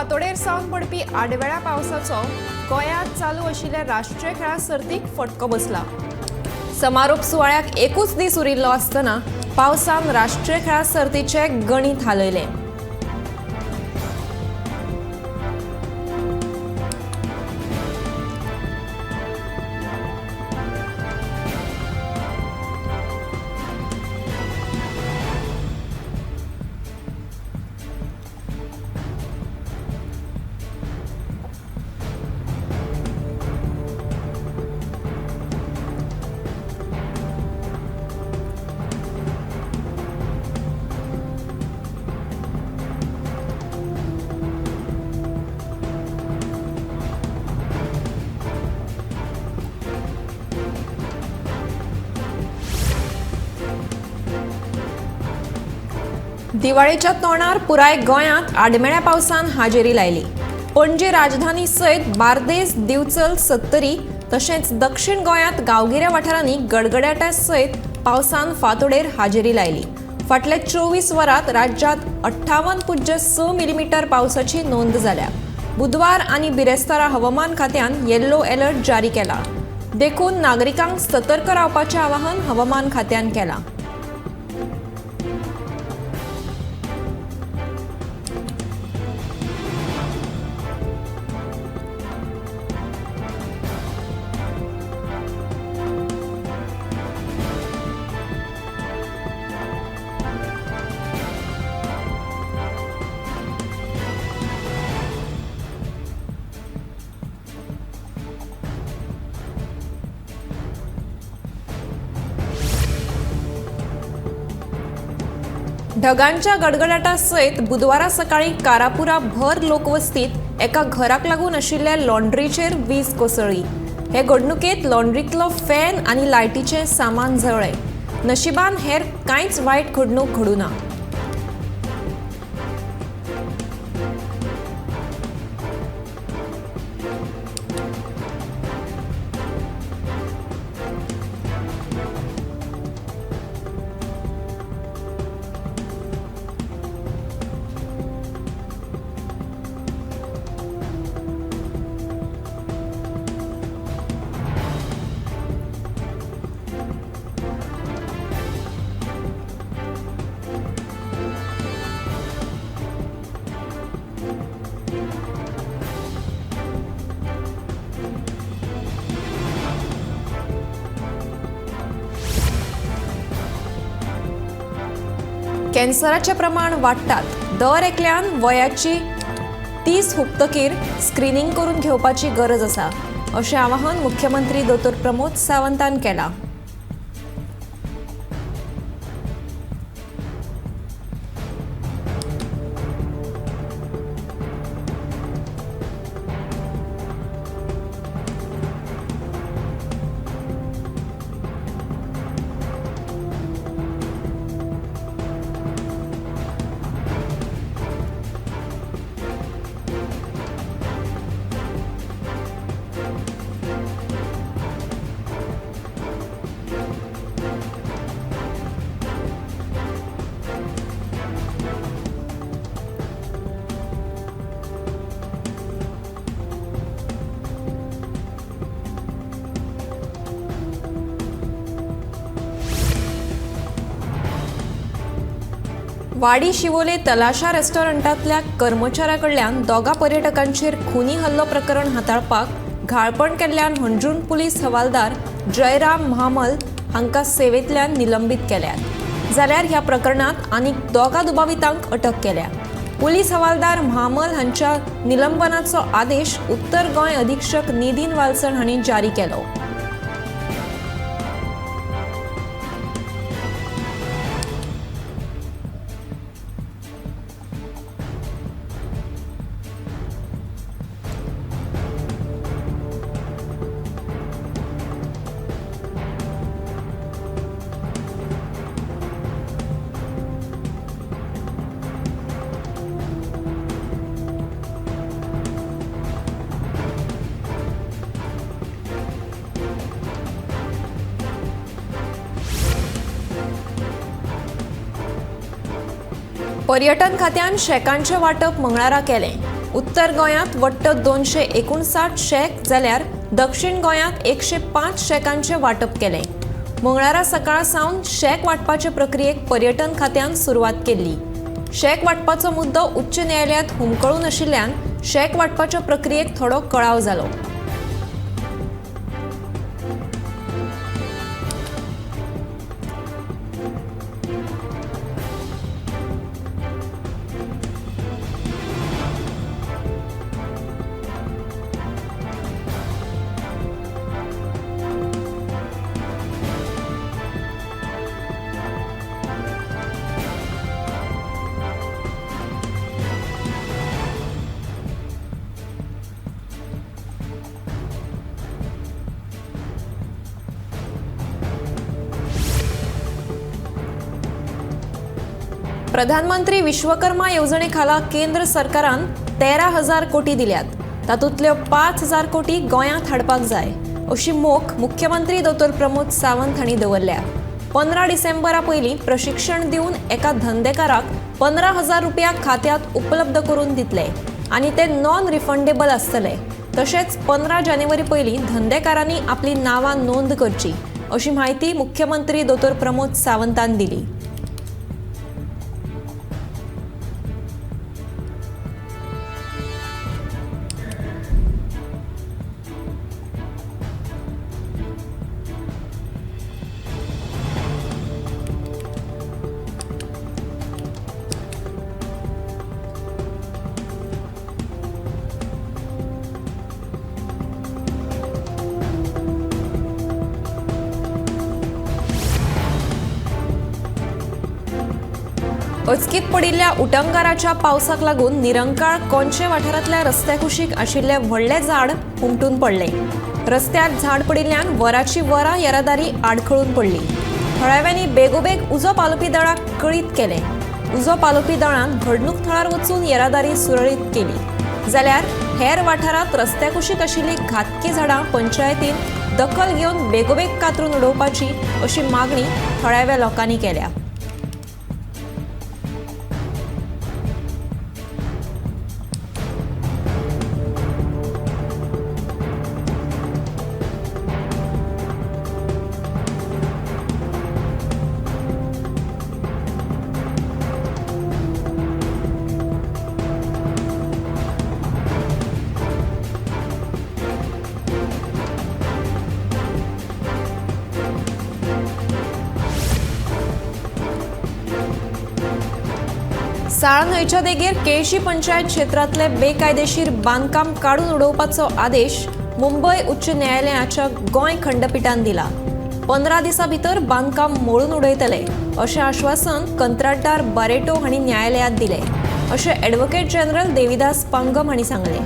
फांतोडेर सावन पडपी आडवेळा पावसाचो गोंयांत चालू आशिल्ल्या राष्ट्रीय खेळा सर्तीक फटको बसला। समारोप सुवाळ्याक एकूच दीस उरिल्लो आसतना पावसान राष्ट्रीय खेळा सर्तीचे गणित हालयले। दिवाळेच्या तोंडार पुराय गोंयांत आडमेळ्या पावसान हाजेरी लायली। पणजी राजधानी सयत बार्देस, दिवचल, सत्तरी तशेंच दक्षिण गोंयांत गांवगिऱ्या वाठारांनी गडगड्याट्या सयत पावसान फांतोडेर हाजेरी लायली। फाटल्या 24 वरांत राज्यांत 58.6 मिलीमीटर पावसाची नोंद जाल्या। बुधवार आनी बिरेस्तारा हवामान खात्यान येल्लो अलर्ट जारी केला। देखून नागरिकांक सतर्क रावपाचें आवाहन हवामान खात्यान केलां। ढगांच्या गडगडाटा सयत बुधवारा सकाळी कारापुरा भर लोकवस्तीत एका घराक लागून आशिल्ल्या लॉन्ड्रीचेर वीज कोसळ्ळी। हे घडणुकेंत लॉन्ड्रीतलो फॅन आनी लायटीचें सामान जळ्ळें। नशिबान हेर कांयच वायट घडणूक घडूं ना। कॅन्सराचे प्रमाण वाडटात। दर एकल्यान वयाची 30 हुपतकीर स्क्रीनिंग करून घेवपाची गरज आसा, अशें आवाहन मुख्यमंत्री दोतोर प्रमोद सावंतान केलां। वाडी शिवोले तलाशा रेस्टॉरंटांतल्या कर्मचाऱ्याकडल्यान दोगा पर्यटकांचेर खुनी हल्लो प्रकरण हाताळपाक घाळपण केल्ल्यान हणजूण पुलीस हवालदार जयराम महामल हांकां सेवेंतल्यान निलंबीत केल्यात। जाल्यार ह्या प्रकरणांत आनीक दोगा दुबावितांक अटक केल्या। पुलीस हवालदार महामल हांच्या निलंबनाचो आदेश उत्तर गोंय अधीक्षक नितीन वालसण हांणी जारी केलो। पर्यटन खात्यान शेकांचे वाटप मंगळारा केलें। उत्तर गोंयांत वट्ट 259 शेक जाल्यार दक्षिण गोंयांत 105 शेकांचे वांटप केलें. मंगळारा सकाळ सावन शेक वांटपाचे प्रक्रियेक पर्यटन खात्यान सुरवात केल्ली. शेक वांटपाचो मुद्दो उच्च न्यायालयांत हुमकळून आशिल्ल्यान शेक वांटपाच्या प्रक्रियेक थोडो कळाव जालो. प्रधानमंत्री विश्वकर्मा येवजणे खाला केंद्र सरकारान 13,000 कोटी दिल्यात. तातूंतल्यो 5,000 कोटी गोंयांत हाडपाक जाय अशी मोख मुख्यमंत्री डॉ. प्रमोद सावंत हांणी दवरल्या. 15 डिसेंबरा पयलीं प्रशिक्षण दिवन एका धंदेकाराक 15,000 रुपया खात्यांत उपलब्ध करून दितले आनी ते नॉन रिफंडेबल आसतले. तशेंच 15 जानेवारी पयलीं धंदेकारांनी आपली नांवां नोंद करची अशी म्हायती मुख्यमंत्री डॉ. प्रमोद सावंतान दिली. अचकीत पडिल्ल्या उटंगाराच्या पावसाक लागून निरंकाळ कोंचे वाठारांतल्या रस्त्या कुशीक आशिल्ले व्हडले झाड हुमटून पडले. रस्त्यार झाड पडिल्ल्यान वरांची वरां येरादारी आडखळून पडली. थळाव्यांनी बेगोबेग उजो पालोवपी दळाक कळीत केलें. उजो पालोवपी दळान घडणूक थळार वचून येरादारी सुरळीत केली. जाल्यार हेर वाठारांत रस्त्या कुशीक आशिल्लीं घातकी झाडां पंचायतीन दखल घेवन बेगोबेग कातरून उडोवपाची अशी मागणी थळाव्या लोकांनी केल्या. साळ न्हंयच्या देगेर केळशी पंचायत क्षेत्रांतले बेकायदेशीर बांदकाम काडून उडोवपाचो आदेश मुंबय उच्च न्यायालयाच्या गोंय खंडपीठान दिला. 15 दिसां भितर बांदकाम मोडून उडयतले अशें आश्वासन कंत्राटदार बारेटो हांणी न्यायालयांत दिलें अशें ॲडव्होकेट जनरल देविदास पांगम हांणी सांगलें.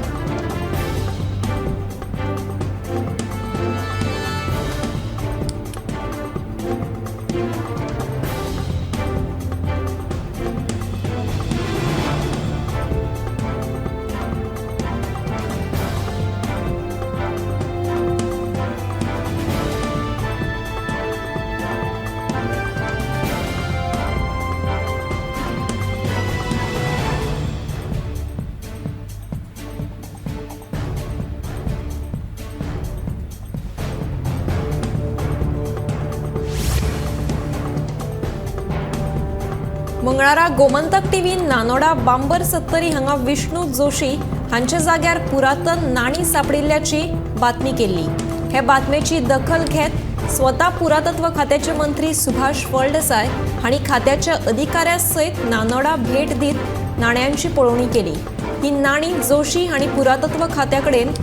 मंगळारा गोमंतक टीव्हीन नानोडा बांबर सत्तरी हांगा विष्णू जोशी हांच्या जाग्यार पुरातन नाणी सापडिल्ल्याची बातमी केल्ली. हे बातमेची दखल घेत स्वता पुरातत्व खात्याचे मंत्री सुभाष फळदेसाय हांणी खात्याच्या अधिकाऱ्यां सयत नानोडा भेट दीत नाण्यांची पळोवणी केली. ही नाणी जोशी हांणी पुरातत्व खात्या कडेन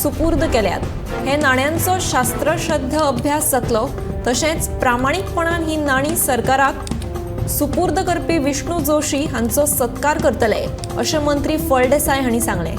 सुपूर्द केल्यात. हे नाण्यांचो शास्त्रश्रद्ध अभ्यास जातलो. तशेंच प्रामाणीकपणान ही नाणी सरकाराक सुपूर्द करपी विष्णू जोशी हांचो सत्कार करतले अशें मंत्री फळदेसाय हांणी सांगलें.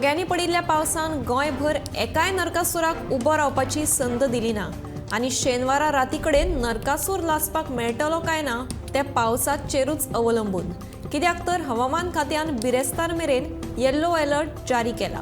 मळग्यांनी पडिल्ल्या पावसान गोंयभर एकाय नरकासुराक उबो रावपाची संद दिली ना आनी शेनवारा राती कडेन नरकासूर लासपाक मेळटलो काय ना ते पावसाचेरूच अवलंबून, कित्याक तर हवामान खात्यान बिरेस्तार मेरेन येल्लो अलर्ट जारी केला.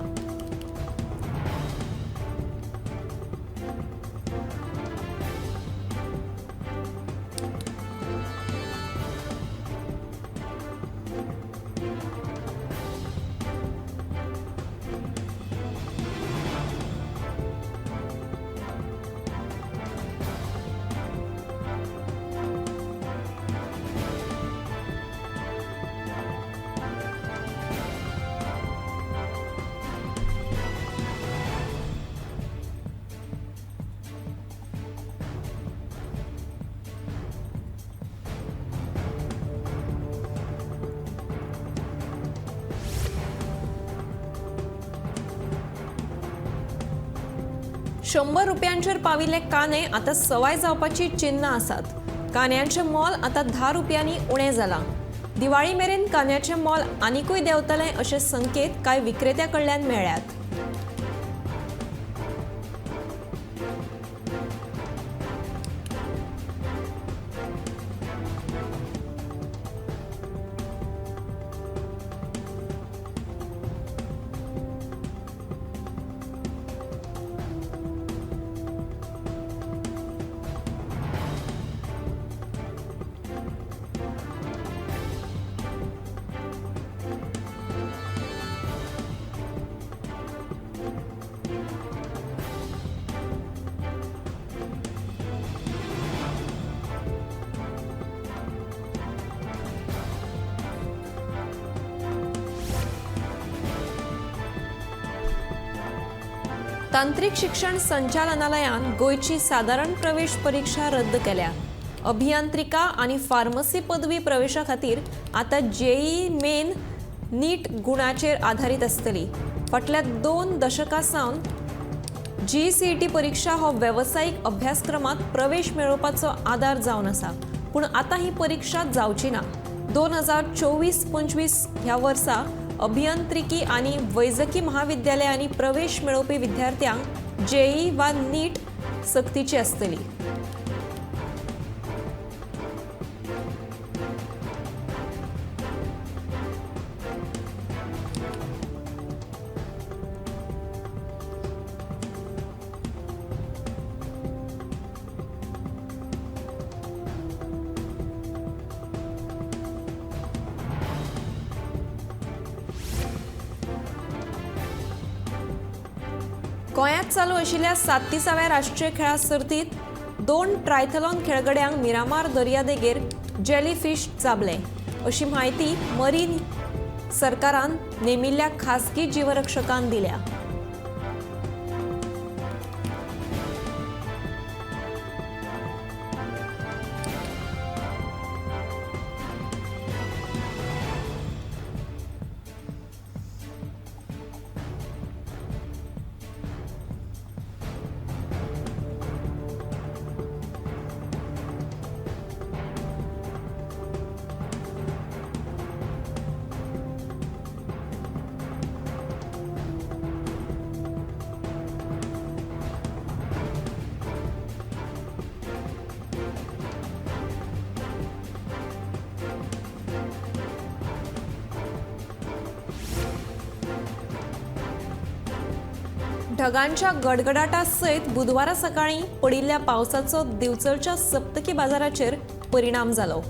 ₹100 पाविल्ले काने आता सवाय जावपाची चिन्ह आसात. कान्यांचे मोल आता ₹10 उणें जाला. दिवाळी मेरेन कान्याचें मोल आनिकूय देंवतलें अशे संकेत कांय विक्रेत्यां कडल्यान मेळ्ळ्यात. तांत्रीक शिक्षण संचालनालयान गोंयची सादारण प्रवेश परीक्षा रद्द केल्या. अभियांत्रिका आनी फार्मसी पदवी प्रवेशा खातीर आतां जेईई मेन नीट गुणाचेर आधारीत आसतली. फाटल्या 2 दशकां सावन GCET परीक्षा हो वेवसायीक अभ्यासक्रमात प्रवेश मेळोवपाचो आदार जावन आसा, पूण आतां ही परीक्षा जावची ना. 2024-25 ह्या वर्सा अभियांत्रिकी आनी वैजकी महाविद्यालयांनी प्रवेश मेळोवपी विद्यार्थ्यांक जेईई वा नीट सक्तीची आसतली. गोंयांत चालू आशिल्ल्या 37व्या राष्ट्रीय खेळा सर्तीत 2 ट्रायथलॉन खेळगड्यांक मिरामार दर्यादेगेर जेलीफिश चाबले, अशी म्हायती मरीन सरकारान नेमिल्ल्या खासगी जीवरक्षकान दिल्या. ढगांच्या गडगडाटा सयत बुधवारा सकाळी पडिल्ल्या पावसाचो दिवचलच्या सप्तकी बाजाराचेर परिणाम जालो.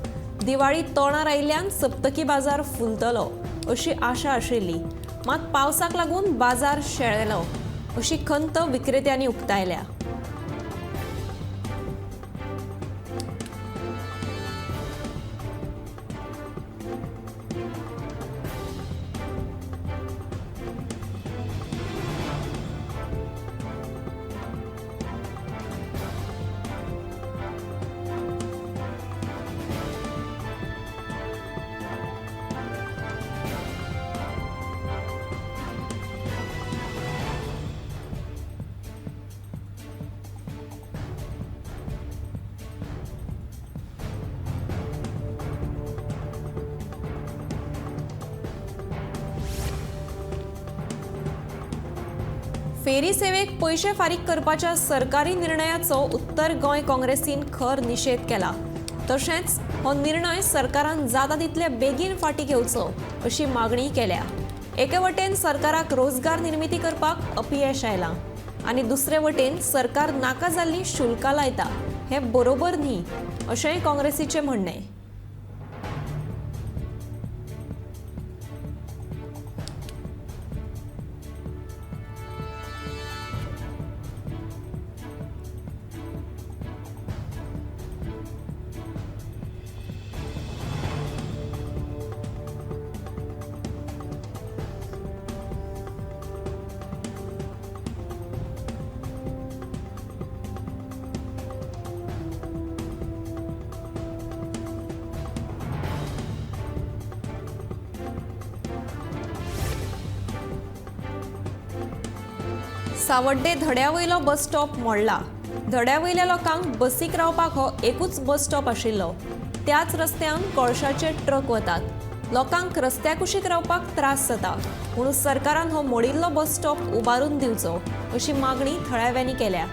दिवाळी तोंडार आयिल्ल्यान सप्तकी बाजार फुलतलो अशी आशा आशिल्ली, मात पावसाक लागून बाजार शेळेलो अशी खंत विक्रेत्यांनी उक्तायल्या. फेरी सेवेक पैसे फारीक करपाच्या सरकारी निर्णयाचो उत्तर गोंय काँग्रेसीन खर निषेध केला. तशेंच हो निर्णय सरकारान जाता तितले बेगीन फाटी घेवचो अशी मागणी केल्या. एके वटेन सरकाराक रोजगार निर्मिती करपाक अपयश आयलां आनी दुसरे वटेन सरकार नाका जाल्ली शुल्कां लायता हें बरोबर न्ही अशेंय काँग्रेसीचें म्हणणें. सावड्डे धड्यावयलो बस स्टॉप मोडला. धड्यावयल्या लोकांक बसीक रावपाक हो एकूच बस स्टॉप आशिल्लो. त्याच रस्त्यान कोळशाचे ट्रक वतात. लोकांक रस्त्या कुशीक रावपाक त्रास जाता म्हणून सरकारान हो मोडिल्लो बस स्टॉप उबारून दिवचो अशी मागणी थळाव्यांनी केल्या.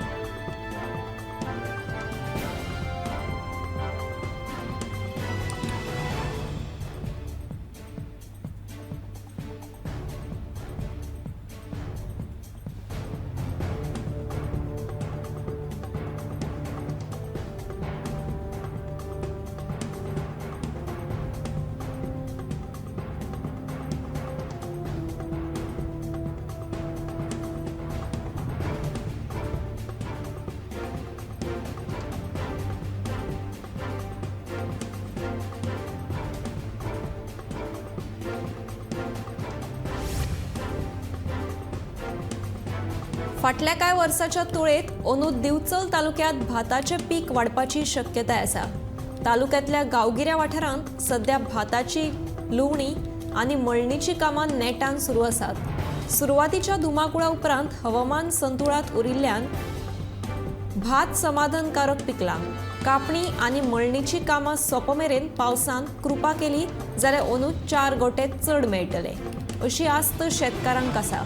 फाटल्या कांय वर्साच्या तुळेत अंदू दिवचल तालुक्यात भाताचे पीक वाडपाची शक्यताय आसा. तालुक्यातल्या गांवगिऱ्या वाठारांत सध्या भाताची लुवणी आनी मळणीची कामां नेटान सुरू आसात. सुरवातीच्या धुमाकुळा उपरांत हवामान संतुळात उरिल्ल्यान भात समाधानकारक पिकला. कापणी आनी मळणीची कामां सोंपमेरेन पावसान कृपा केली जाल्यार अंदू 4 गोटे चड मेळटले अशी आस्त शेतकारांक आसा.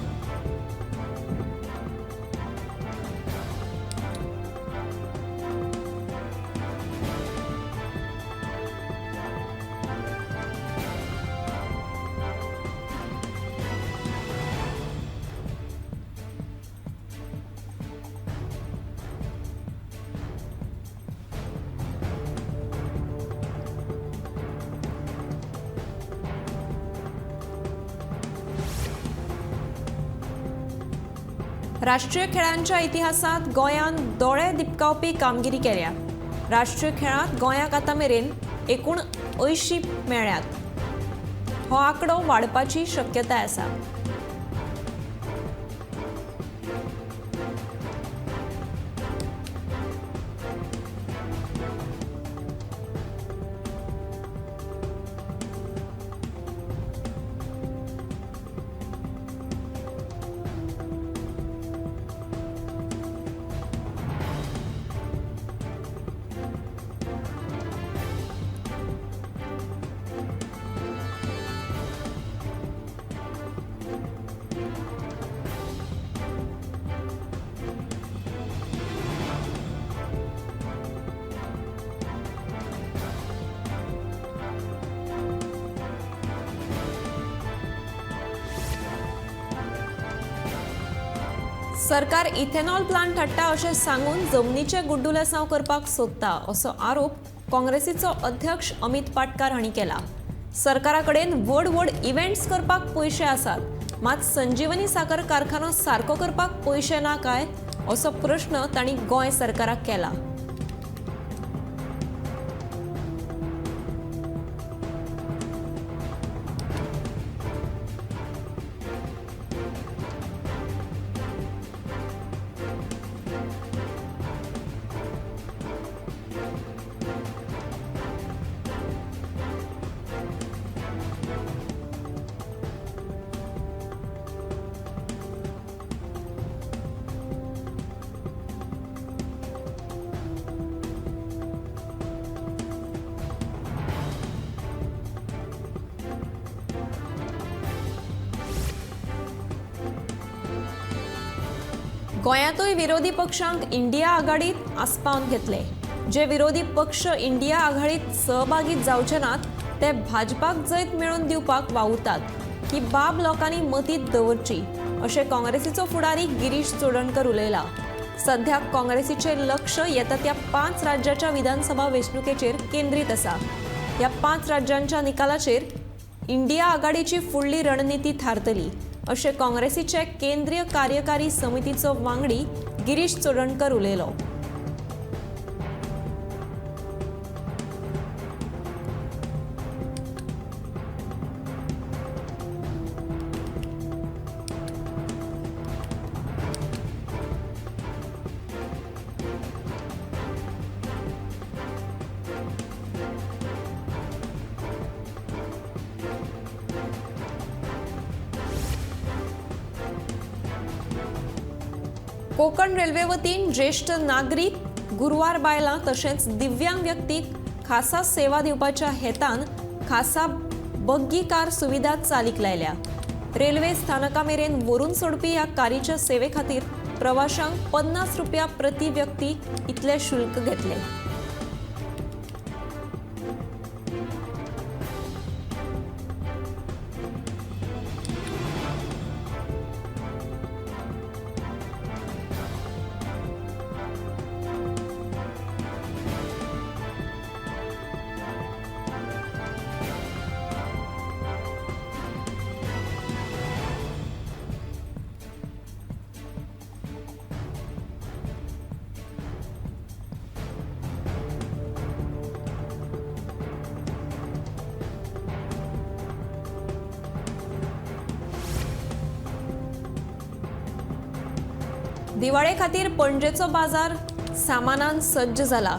राष्ट्रीय खेळांच्या इतिहासात गोंयान दोळे दिपकावपी कामगिरी केल्या. राष्ट्रीय खेळांत गोंयाक आतां मेरेन एकूण 80 मेळ्ळ्यात. हो आंकडो वाडपाची शक्यताय आसा. सरकार इथेनॉल प्लांट हाडटा अशें सांगून जमनीचे गुड्डुलेसांव करपाक सोदता असो आरोप काँग्रेसीचो अध्यक्ष अमित पाटकार हांणी केला. सरकारा कडेन व्हड व्हड इव्हेंट्स करपाक पयशे आसात मात संजीवनी साखर कारखानो सारको करपाक पयशे ना काय असो प्रश्न तांणी गोंय सरकाराक केला. गोंयांतूय विरोधी पक्षांक इंडिया आघाडीत आस्पावन घेतले। जे विरोधी पक्ष इंडिया आघाडीत सहभागी जावचे नात ते भाजपाक जैत मेळून दिवपाक वावुरतात की बाब लोकांनी मतींत दवरची, अशें काँग्रेसीचो फुडारी गिरीश चोडणकर उलयला। सध्या काँग्रेसीचे लक्ष येता त्या 5 राज्याच्या विधानसभा वेंचणुकेचेर केंद्रीत आसा। ह्या 5 राज्यांच्या निकालाचेर इंडिया आघाडीची फुडली रणनीती थारतली, अशें काँग्रेसीचे केंद्रीय कार्यकारी समितीचो वांगडी गिरीश चोडणकर उलयलो। कोकण रेल्वे वतीन ज्येष्ठ नागरिक, गुरवार बायलां तशेंच दिव्यांग व्यक्तीक खासा सेवा दिवपाच्या हेतान खासा बग्गी कार सुविधा चालीक लायल्या। रेल्वे स्थानका मेरेन व्हरून सोडपी ह्या कारीच्या सेवे खातीर प्रवाशांक 50 रुपया प्रति व्यक्ती इतले शुल्क घेतले। दिवाळे खातीर पणजेचो बाजार सामानान सज्ज जाला।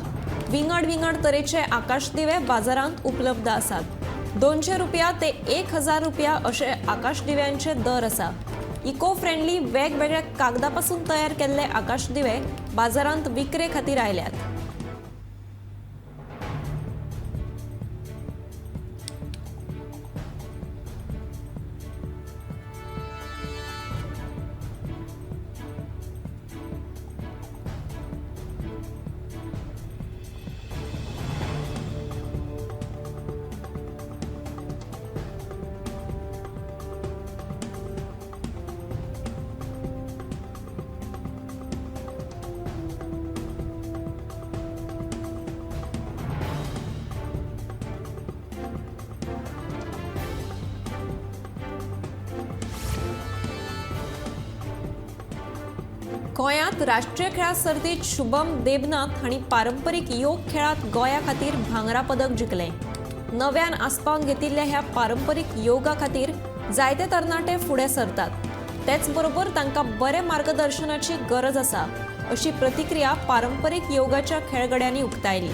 विंगड तरेचे आकाश दिवे बाजारांत उपलब्ध आसात। 200 रुपया ते 1000 रुपया अशे आकाश दिव्यांचे दर आसा। इको फ्रेंडली वेगवेगळ्या कागदापासून तयार केल्ले आकाश दिवे बाजारांत विक्रे खातीर आयल्यात। गोंयांत राष्ट्रीय खेळा सर्तीत शुभम देबनाथ हांणी पारंपरीक योग खेळांत गोंया खातीर भांगरा पदक जिखलें। नव्यान आस्पावन घेतिल्ल्या ह्या पारंपरीक योगा खातीर जायते तरणाटे फुडें सरतात। तेच बरोबर तांकां बरे मार्गदर्शनाची गरज आसा, अशी प्रतिक्रिया पारंपरीक योगाच्या खेळगड्यांनी उक्तायली।